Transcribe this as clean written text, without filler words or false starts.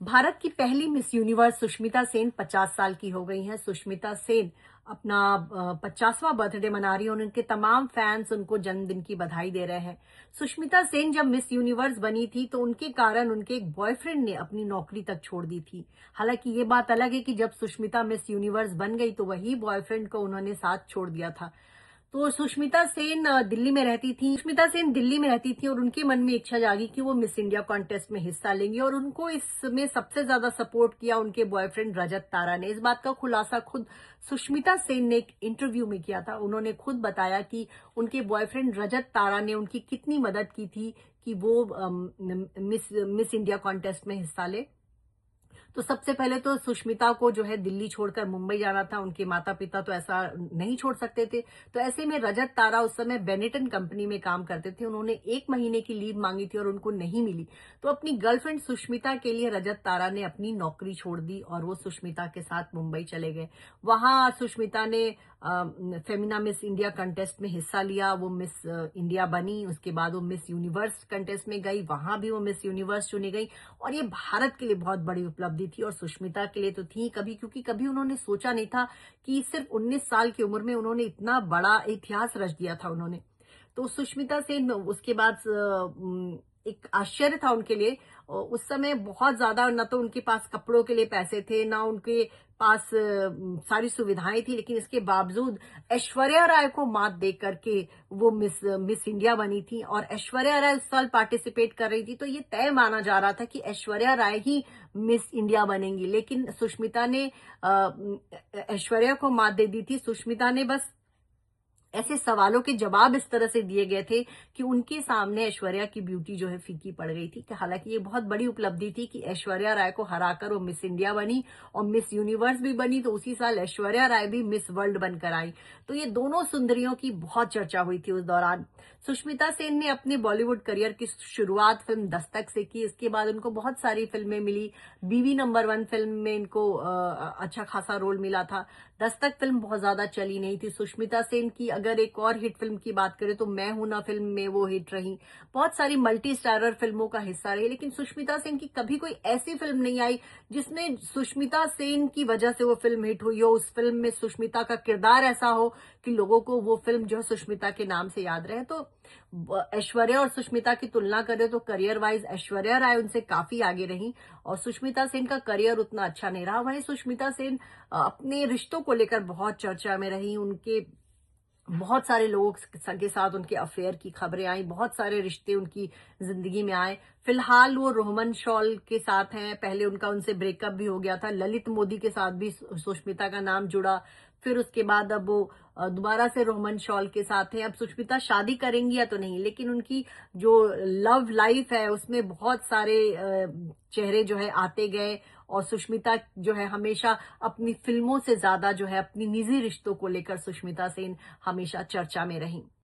भारत की पहली miss universe Sushmita Sen 50 साल की हो गई हैं। सुष्मिता सेन अपना 50वां बर्थडे मना रही हैं और उनके तमाम फैंस उनको जन्मदिन की बधाई दे रहे हैं। सुष्मिता सेन जब मिस यूनिवर्स बनी थी तो उनके कारण उनके एक बॉयफ्रेंड ने अपनी नौकरी तक छोड़ दी थी। हालांकि ये बात अलग है कि जब सुष्मिता मिस यूनिवर्स बन गई तो वही बॉयफ्रेंड को उन्होंने साथ छोड़ दिया था। तो सुष्मिता सेन दिल्ली में रहती थी। सुष्मिता सेन दिल्ली में रहती थी और उनके मन में इच्छा जागी कि वो मिस इंडिया कॉन्टेस्ट में हिस्सा लेंगी और उनको इसमें सबसे ज्यादा सपोर्ट किया उनके बॉयफ्रेंड रजत तारा ने। इस बात का खुलासा खुद सुष्मिता सेन ने एक इंटरव्यू में किया था। उन्होंने खुद बताया कि उनके बॉयफ्रेंड रजत तारा ने उनकी कितनी मदद की थी कि वो मिस इंडिया कॉन्टेस्ट में हिस्सा ले। तो सबसे पहले तो सुष्मिता को जो है दिल्ली छोड़कर मुंबई जाना था। उनके माता पिता तो ऐसा नहीं छोड़ सकते थे। तो ऐसे में रजत तारा उस समय बेनेटन कंपनी में काम करते थे। उन्होंने 1 महीने की लीव मांगी थी और उनको नहीं मिली। तो अपनी गर्लफ्रेंड सुष्मिता के लिए रजत तारा ने अपनी नौकरी छोड़ दी और वो सुष्मिता के साथ मुंबई चले गए। वहां सुष्मिता ने फेमिना मिस इंडिया कंटेस्ट में हिस्सा लिया। वो मिस इंडिया बनी। उसके बाद वो मिस यूनिवर्स कंटेस्ट में गई। वहां भी वो मिस यूनिवर्स चुनी गई और ये भारत के लिए बहुत बड़ी उपलब्धि थी और सुष्मिता के लिए तो थी कभी, क्योंकि कभी उन्होंने सोचा नहीं था कि सिर्फ 19 साल की उम्र में उन्होंने इतना बड़ा इतिहास रच दिया था उन्होंने। तो सुष्मिता सेन उसके बाद एक आश्चर्य था उनके लिए। उस समय बहुत ज्यादा न तो उनके पास कपड़ों के लिए पैसे थे, ना उनके पास सारी सुविधाएं थी, लेकिन इसके बावजूद ऐश्वर्या राय को मात दे करके वो मिस इंडिया बनी थी और ऐश्वर्या राय उस साल पार्टिसिपेट कर रही थी। तो ये तय माना जा रहा था कि ऐश्वर्या राय ही मिस इंडिया बनेंगी, लेकिन सुष्मिता ने ऐश्वर्या को मात दे दी थी। सुष्मिता ने बस ऐसे सवालों के जवाब इस तरह से दिए गए थे कि उनके सामने ऐश्वर्या की ब्यूटी जो है फीकी पड़ गई थी। कि हालांकि ये बहुत बड़ी उपलब्धि थी कि ऐश्वर्या राय को हराकर वो मिस इंडिया बनी और मिस यूनिवर्स भी बनी। तो उसी साल ऐश्वर्या राय भी मिस वर्ल्ड बनकर आई। तो ये दोनों सुंदरियों की बहुत चर्चा हुई थी उस दौरान। सुष्मिता सेन ने अपने बॉलीवुड करियर की शुरुआत फिल्म दस्तक से की। इसके बाद उनको बहुत सारी फिल्में मिली। बीवी नंबर 1 फिल्म में इनको अच्छा खासा रोल मिला था। दस्तक फिल्म बहुत ज्यादा चली नहीं थी। सुष्मिता सेन की अगर एक और हिट फिल्म की बात करें तो मैं हूं ना फिल्म में वो हिट रही। बहुत सारी मल्टी स्टारर फिल्मों का हिस्सा रही, लेकिन सुष्मिता सेन की कभी कोई ऐसी फिल्म नहीं आई जिसमें सुष्मिता सेन की वजह से वो फिल्म हिट हुई हो। उस फिल्म में सुष्मिता का किरदार ऐसा हो कि लोगों को वो फिल्म जो है सुष्मिता के नाम से याद रहे। तो ऐश्वर्या और सुष्मिता की तुलना करें तो करियर वाइज ऐश्वर्या राय उनसे काफी आगे रही और सुष्मिता सेन का करियर उतना अच्छा नहीं रहा। वहीं सुष्मिता सेन अपने रिश्तों को लेकर बहुत चर्चा में रही। उनके बहुत सारे लोगों के साथ उनके अफेयर की खबरें आई। बहुत सारे रिश्ते उनकी जिंदगी में आए। फिलहाल वो रोहमन शॉल के साथ हैं। पहले उनका उनसे ब्रेकअप भी हो गया था। ललित मोदी के साथ भी सुष्मिता का नाम जुड़ा। फिर उसके बाद अब वो दोबारा से रोहमन शॉल के साथ हैं। अब सुष्मिता शादी करेंगी या तो नहीं, लेकिन उनकी जो लव लाइफ है उसमें बहुत सारे चेहरे जो है आते गए और सुष्मिता जो है हमेशा अपनी फिल्मों से ज्यादा जो है अपनी निजी रिश्तों को लेकर सुष्मिता सेन हमेशा चर्चा में रही।